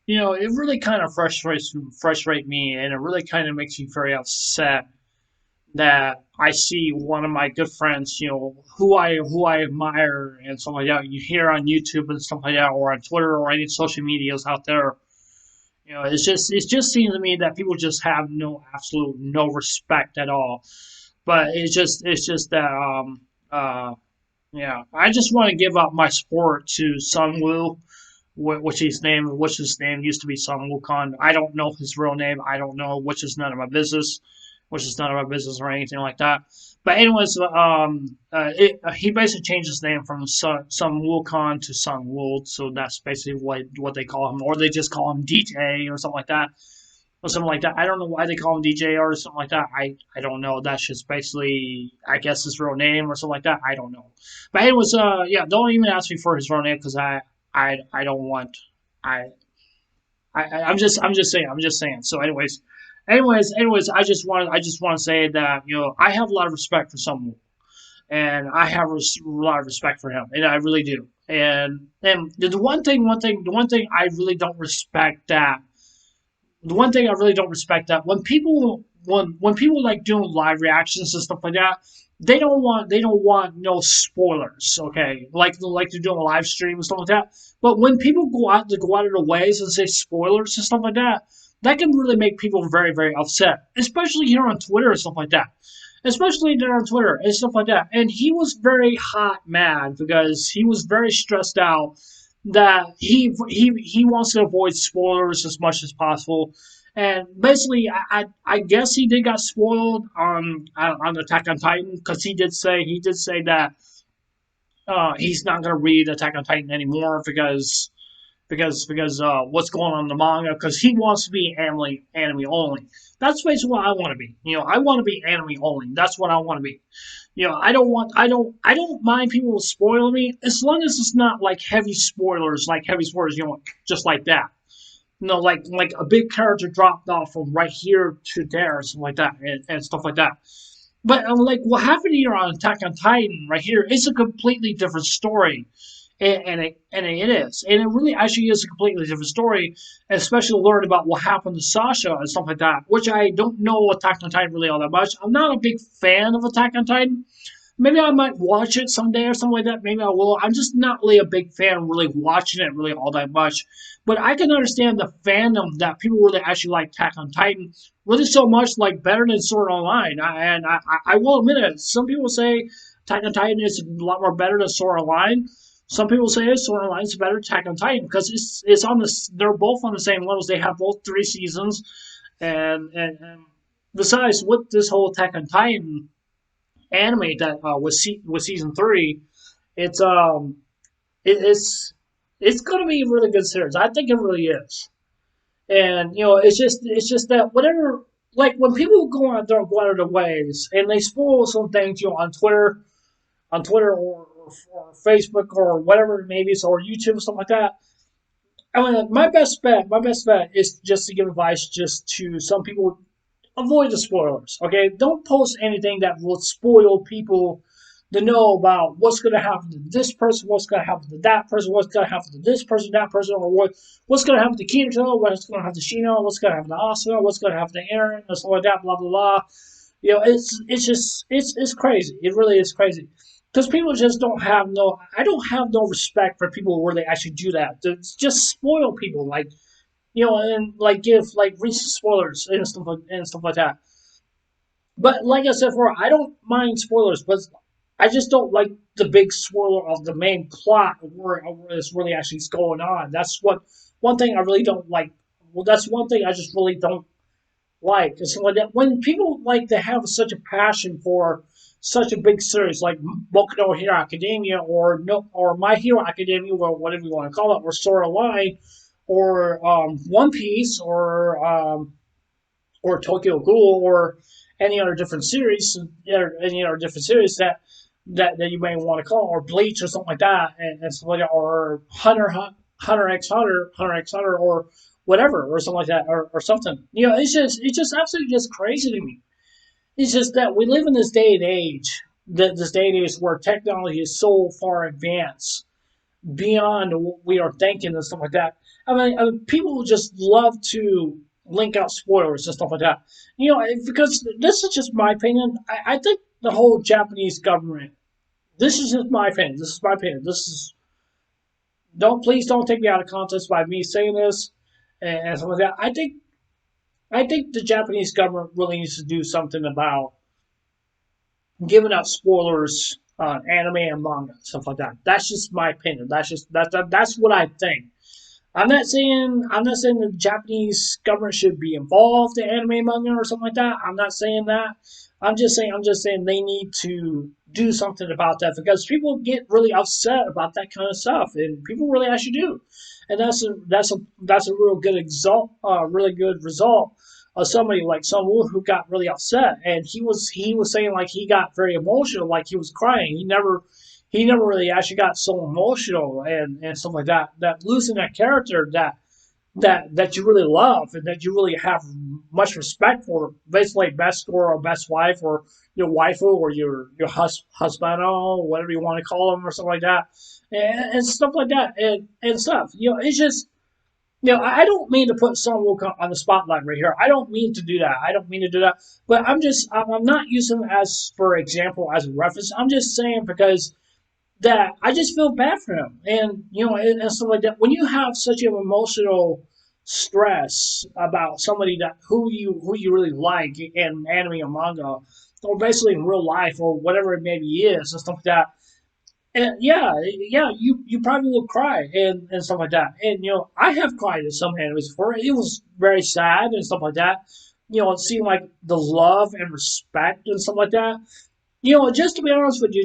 It really kind of frustrate me, and it really kind of makes me very upset that I see one of my good friends, who I admire and stuff like that. You hear on YouTube and stuff like that, or on Twitter or any social medias out there. It just seems to me that people just have no respect at all. But it's just that yeah, I just want to give up my support to Sun Wu, which his name used to be Sun Wukong. I don't know his real name. I don't know, which is none of my business, or anything like that. But anyways, he basically changed his name from Sun Wukong to Sun Wu, so that's basically what they call him, or they just call him DJ or something like that. Or something like that. I don't know why they call him DJ or something like that. I don't know. That's just basically, I guess, his real name or something like that. I don't know. But anyways, yeah, don't even ask me for his real name because I don't want. I I'm just saying. So anyways, I just want to say that I have a lot of respect for someone, and I have a lot of respect for him, and I really do. And the one thing I really don't respect that the one thing I really don't respect that when people like doing live reactions and stuff like that, they don't want no spoilers, okay? Like they're doing a live stream and stuff like that. But when people go out of their ways and say spoilers and stuff like that, that can really make people very very upset, especially here on Twitter and stuff like that. Especially there on Twitter and stuff like that. And he was very hot mad because he was very stressed out that he wants to avoid spoilers as much as possible. And basically, I guess he did got spoiled on Attack on Titan because he did say that he's not gonna read Attack on Titan anymore because what's going on in the manga because he wants to be anime only. That's basically what I want to be. I want to be anime only. That's what I want to be. I don't mind people spoiling me as long as it's not like heavy spoilers, just like that. Like a big character dropped off from right here to there, or something like that, and stuff like that. But like what happened here on Attack on Titan, right here, it's a completely different story, and it is, and it really actually is a completely different story, especially to learn about what happened to Sasha and stuff like that, which I don't know Attack on Titan really all that much. I'm not a big fan of Attack on Titan. Maybe I might watch it someday or something like that. Maybe I will. I'm just not really a big fan of really watching it really all that much. But I can understand the fandom that people really actually like Attack on Titan really so much, like better than Sword Online. And I will admit it. Some people say Attack on Titan is a lot more better than Sword Online. Some people say Sword Online is better than Attack on Titan because it's on this. They're both on the same levels. They have both 3 seasons, and besides, with this whole Attack on Titan anime that with season 3, it's it's gonna be a really good series. I think it really is. And it's just that whatever, like when people go out of their ways and they spoil some things, on Twitter or Facebook or whatever it may be, or YouTube or something like that. I mean, my best bet is just to give advice just to some people. Avoid the spoilers, okay? Don't post anything that will spoil people to know about what's going to happen to this person, what's going to happen to that person, what's going to happen to this person, that person, or what's going to happen to Kirito, what's going to happen to Shino, what's going to happen to Asuka, what's going to happen to Aaron, and stuff like that, blah blah blah. It's crazy. It really is crazy because people just don't have no. I don't have no respect for people where they actually do that. To just spoil people, like and like give like recent spoilers and stuff like that. But like I said before, I don't mind spoilers, but I just don't like the big spoiler of the main plot of where it's really actually going on. That's one thing I really don't like. Well, that's one thing I just really don't like. It's like that when people like to have such a passion for such a big series like Boku no Hero Academia or no or My Hero Academia or whatever you want to call it, or Sword Online, or One Piece, or Tokyo Ghoul, or any other different series, any other different series that you may want to call, or Bleach or something like that, and stuff like that, or Hunter X Hunter, or whatever, or something like that, or something. It's just absolutely just crazy to me. It's just that we live in this day and age, where technology is so far advanced beyond what we are thinking and stuff like that. I mean, people just love to link out spoilers and stuff like that. Because this is just my opinion. I think the whole Japanese government. This is just my opinion. This is my opinion. This is don't take me out of context by me saying this and stuff like that. I think the Japanese government really needs to do something about giving out spoilers on anime and manga stuff like that. That's just my opinion. That's what I think. I'm not saying the Japanese government should be involved in anime manga or something like that. I'm not saying that. I'm just saying they need to do something about that because people get really upset about that kind of stuff, and people really actually do. And that's a really good result of somebody like Sun Wu who got really upset, and he was saying like he got very emotional, like he was crying. He never really actually got so emotional and stuff like that. That losing that character that you really love and that you really have much respect for, basically best or best wife or your waifu or your husband or whatever you want to call them or something like that, and stuff like that and stuff. It's just I don't mean to put Sun Wukong on the spotlight right here. I don't mean to do that. I don't mean to do that. But I'm not using him as for example as a reference. I'm just saying because that I just feel bad for him, and stuff like that. When you have such an emotional stress about somebody that who you really like in anime or manga, or basically in real life or whatever it maybe is and stuff like that. And yeah, you probably will cry and stuff like that. And I have cried in some animes before. It was very sad and stuff like that. It seemed like the love and respect and stuff like that. Just to be honest with you,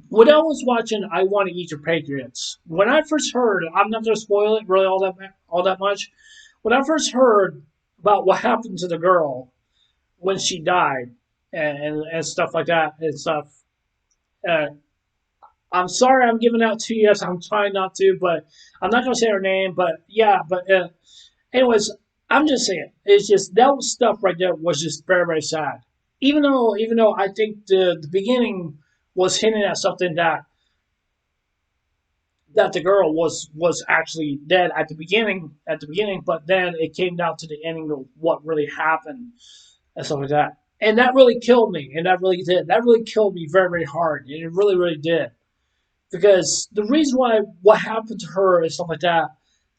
when I was watching I Want to Eat Your Patriots, when I first heard, I'm not going to spoil it really all that much. When I first heard about what happened to the girl when she died and stuff like that and stuff, uh, I'm sorry I'm giving out 2 years. I'm trying not to, but I'm not going to say her name. But yeah, but anyways, I'm just saying it's just that stuff right there was just very very sad. Even though I think the beginning was hinting at something that the girl was actually dead at the beginning, but then it came down to the ending of what really happened and stuff like that. And that really killed me, and that really killed me very very hard, and it really really did because the reason why what happened to her and stuff like that,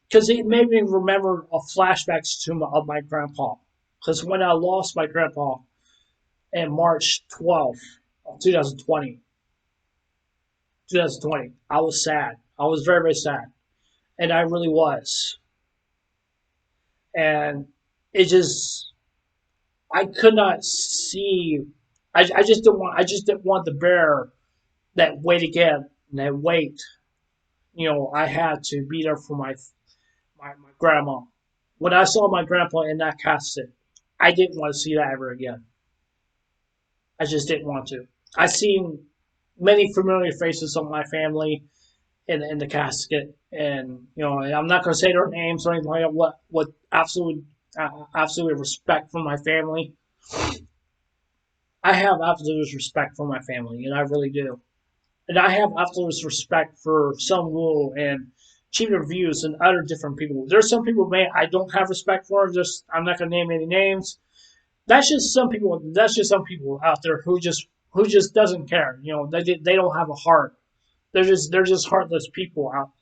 because it made me remember flashbacks of my grandpa. Because when I lost my grandpa in March 12th, 2020, 2020, I was sad. I was very, very sad. And I really was. And it just, I could not see, I just didn't want the bear that weight again, that weight, I had to be there for my grandma. When I saw my grandpa in that casket, I didn't want to see that ever again. I just didn't want to. I seen many familiar faces of my family in the casket, and I'm not going to say their names or anything like that. What absolute respect for my family. I have absolute respect for my family, and I really do. And I have absolute respect for some Wu and Chief Reviews and other different people. There's some people, man, I don't have respect for. Just I'm not going to name any names. That's just some people. That's just some people out there who just doesn't care. They don't have a heart. They're just heartless people out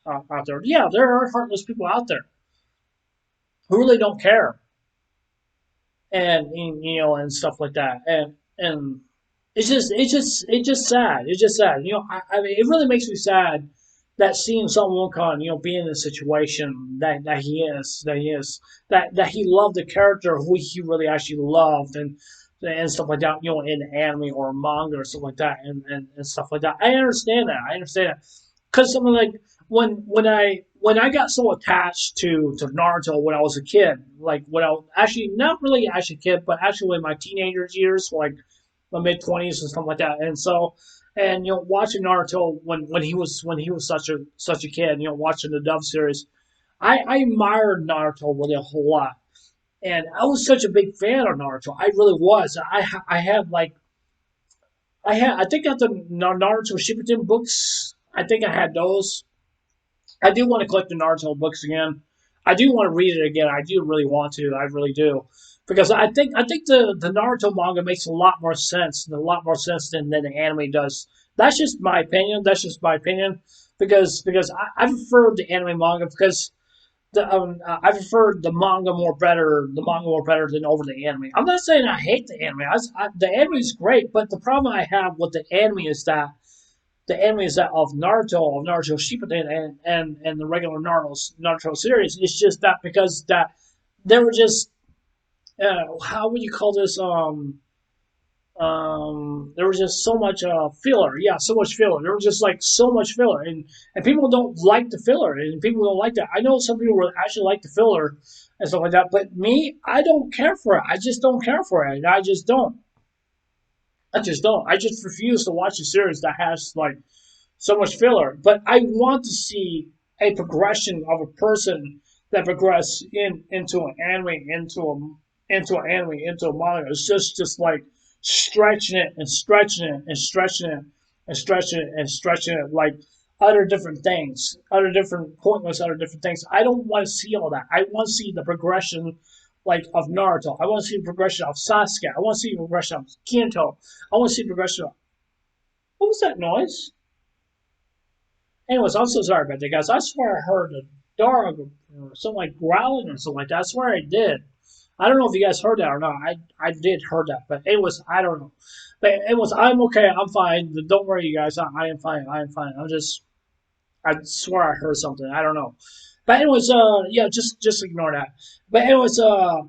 there. Yeah, there are heartless people out there who really don't care, and stuff like that. And it's just sad. It's just sad. I mean, it really makes me sad that seeing someone con being in a situation that he loved the character who he really actually loved and stuff like that, in anime or manga or stuff like that, and stuff like that. I understand that. Because something like when I got so attached to Naruto when I was a kid, like when I was actually not really actually a kid, but actually in my teenagers years, like my mid 20s and stuff like that, and so. And watching Naruto when he was such a kid, watching the Dove series, I admired Naruto really a whole lot, and I was such a big fan of Naruto. I really was. I had like I think I got the Naruto Shippuden books. I think I had those. I do want to collect the Naruto books again. I do want to read it again. I do really want to. I really do, because I think the Naruto manga makes a lot more sense than the anime does. That's just my opinion. That's just my opinion, because I prefer the anime manga because I prefer the manga more better than over the anime. I'm not saying I hate the anime. The anime is great, but the problem I have with the anime is that of Naruto Shippuden, and the regular Naruto series. It's just that because that they were just how would you call this there was just so much filler. Yeah, so much filler. There was just like so much filler, and people don't like the filler, and people don't like that. I know some people will actually like the filler and stuff like that, but me, I don't care for it. I just don't care for it. I just don't. I just don't. I just refuse to watch a series that has like so much filler. But I want to see a progression of a person that progress into an anime, into a manga. It's just like stretching it and stretching it and stretching it and stretching it and stretching it like other different things, other different pointless, other different things. I don't want to see all that. I want to see the progression like of Naruto. I want to see the progression of Sasuke. I want to see the progression of Kinto. I want to see the progression of what was that noise? Anyways, I'm so sorry about that, guys. I swear I heard a dog or something like growling or something like that. I swear I did. I don't know if you guys heard that or not. I did heard that, but it was I don't know. But it was I'm okay. I'm fine. Don't worry, you guys. I am fine. I am fine. I swear I heard something. I don't know. But anyways, yeah, just ignore that. But anyways, Asa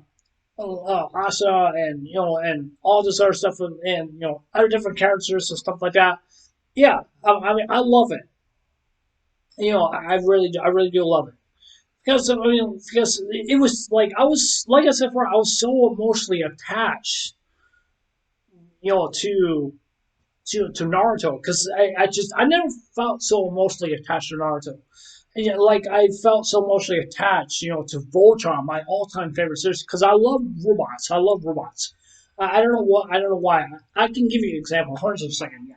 and and all this other stuff and other different characters and stuff like that. Yeah, I mean I love it. I really do love it because I mean because it was like I was like I said before I was so emotionally attached to Naruto because I never felt so emotionally attached to Naruto. Yeah, like I felt so emotionally attached, to Voltron, my all-time favorite series, because I love robots. I love robots. I don't know what I don't know why. I can give you an example. Hold on just a second.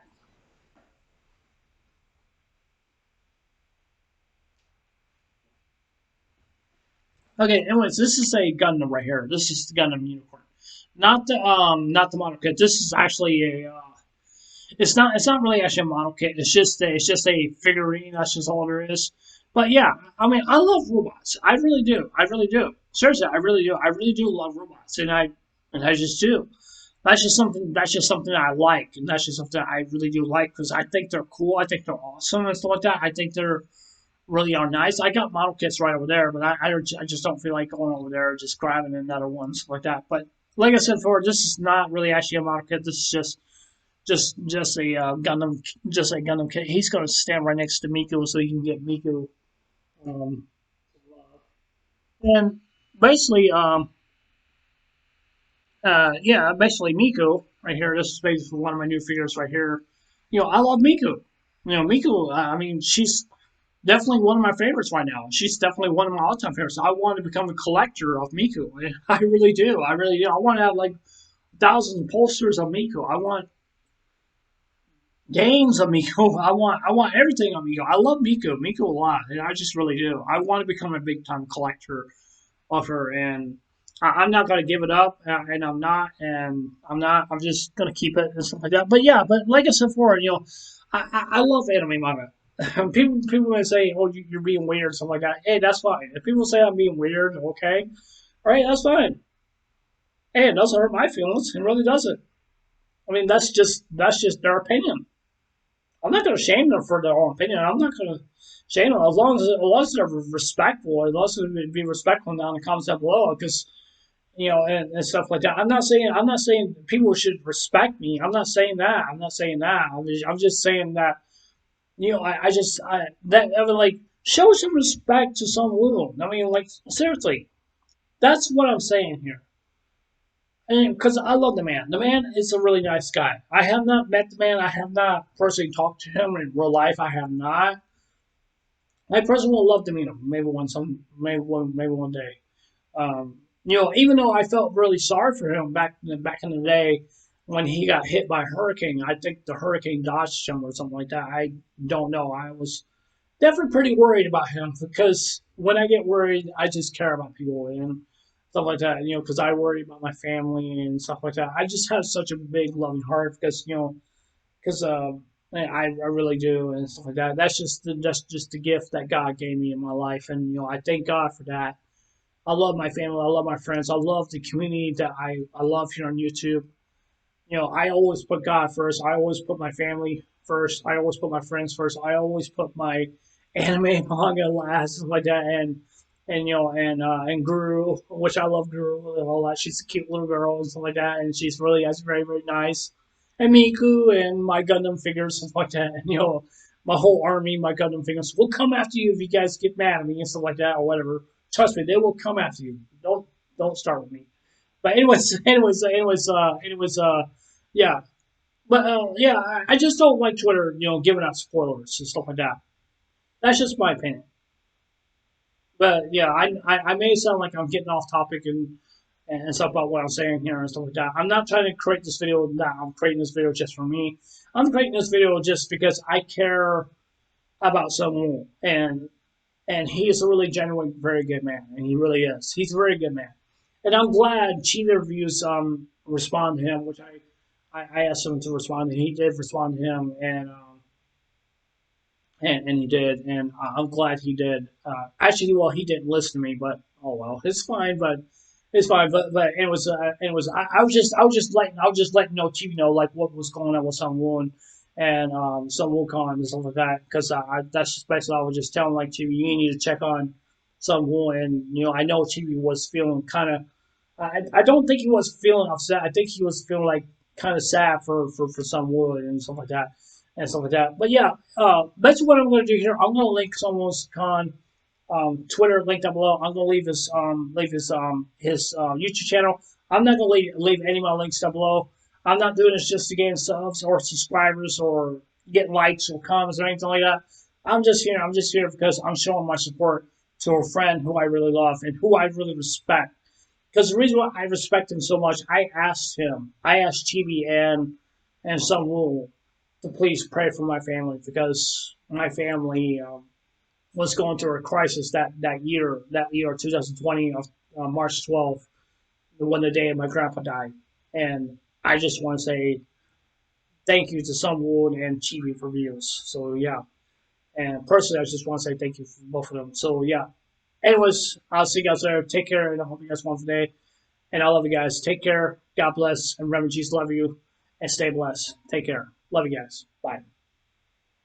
Okay, anyways, this is a Gundam right here. This is the Gundam Unicorn, not the model kit. This is actually a it's not really actually a model kit. It's just a figurine. That's just all there is. But yeah, I mean, I love robots. I really do. I really do. Seriously, I really do. I really do love robots, and I just do. That's just something that I like, and that's just something I really do like because I think they're cool. I think they're awesome and stuff like that. I think they're really are nice. I got model kits right over there, but I just don't feel like going over there just grabbing another one stuff like that. But like I said before, this is not really actually a model kit. This is just a Gundam kit. He's gonna stand right next to Miku so you can get Miku. Um, and basically, yeah, basically Miku right here. This is basically one of my new figures right here. I love Miku. Miku. I mean, she's definitely one of my favorites right now. She's definitely one of my all-time favorites. I want to become a collector of Miku. I really do. I really do. I want to have like thousands of posters of Miku. I want games of Miku. I want everything of Miku. I love Miku a lot. I just really do. I want to become a big time collector of her, and I'm not gonna give it up, and I'm not. I'm just gonna keep it and stuff like that. But yeah, but like I said before, I love anime manga. People may say, "Oh, you're being weird," something like that. Hey, that's fine. If people say I'm being weird, okay, all right, that's fine. Hey, it doesn't hurt my feelings. It really doesn't. I mean, that's just their opinion. I'm not going to shame them for their own opinion. I'm not going to shame them as long as they're respectful. As long as they be respectful down in the comments down below, because and stuff like that. I'm not saying people should respect me. I'm not saying that. I'm not saying that. I'm just saying that I would like show some respect to some wound. I mean, like seriously, that's what I'm saying here. And because I love the man. The man is a really nice guy. I have not met the man. I have not personally talked to him in real life. I have not. I personally would love to meet him. Maybe one day. Even though I felt really sorry for him back in the day when he got hit by a hurricane. I think the hurricane dodged him or something like that. I don't know. I was definitely pretty worried about him because when I get worried, I just care about people and stuff like that. Because I worry about my family and stuff like that. I just have such a big loving heart because because I really do and stuff like that. That's just the gift that God gave me in my life, and I thank God for that. I love my family. I love my friends. I love the community that I love here on YouTube. I always put God first. I always put my family first. I always put my friends first. I always put my anime manga last, stuff like that, and Guru, which I love Guru and all that. She's a cute little girl and stuff like that, and she's really that's very very nice. And Miku and my Gundam figures and stuff like that, and my whole army, my Gundam figures will come after you if you guys get mad at me and stuff like that or whatever. Trust me, they will come after you. Don't start with me. But yeah. But yeah, I just don't like Twitter, giving out spoilers and stuff like that. That's just my opinion. But yeah, I may sound like I'm getting off topic and stuff about what I'm saying here and stuff like that. I'm not trying to create this video. Now I'm creating this video just for me. I'm creating this video just because I care about someone, and he is a really genuine, very good man, and he really is. He's a very good man, and I'm glad Chibi Reviews respond to him, which I asked him to respond, and he did respond to him, and he did, and I'm glad he did. Actually, well, he didn't listen to me, but oh well, it's fine. But it's fine. But I was just letting Chibi know like what was going on with Sun Woo and Sun Wukong and stuff like that, because that's just basically I was just telling like Chibi, you need to check on Sun Woo, and I know Chibi was feeling kind of. I don't think he was feeling upset. I think he was feeling like kind of sad for Sun Woo and stuff like that and stuff like that. But yeah, that's what I'm going to do here. I'm going to link Sun Woo's Con Twitter link down below. I'm going to leave his YouTube channel. I'm not going to leave any of my links down below. I'm not doing this just to gain subs or subscribers or get likes or comments or anything like that. I'm just here. I'm just here because I'm showing my support to a friend who I really love and who I really respect. Because the reason why I respect him so much, I asked Chibi and Sun Woo to please pray for my family because my family was going through a crisis that year 2020 of March 12th, when the day my grandpa died, and I just want to say thank you to Sun Woo and Chibi for views. So yeah, and personally, I just want to say thank you for both of them. So yeah. Anyways, I'll see you guys later. Take care, and I hope you guys have a wonderful day. And I love you guys. Take care. God bless. And remember, Jesus love you. And stay blessed. Take care. Love you guys. Bye.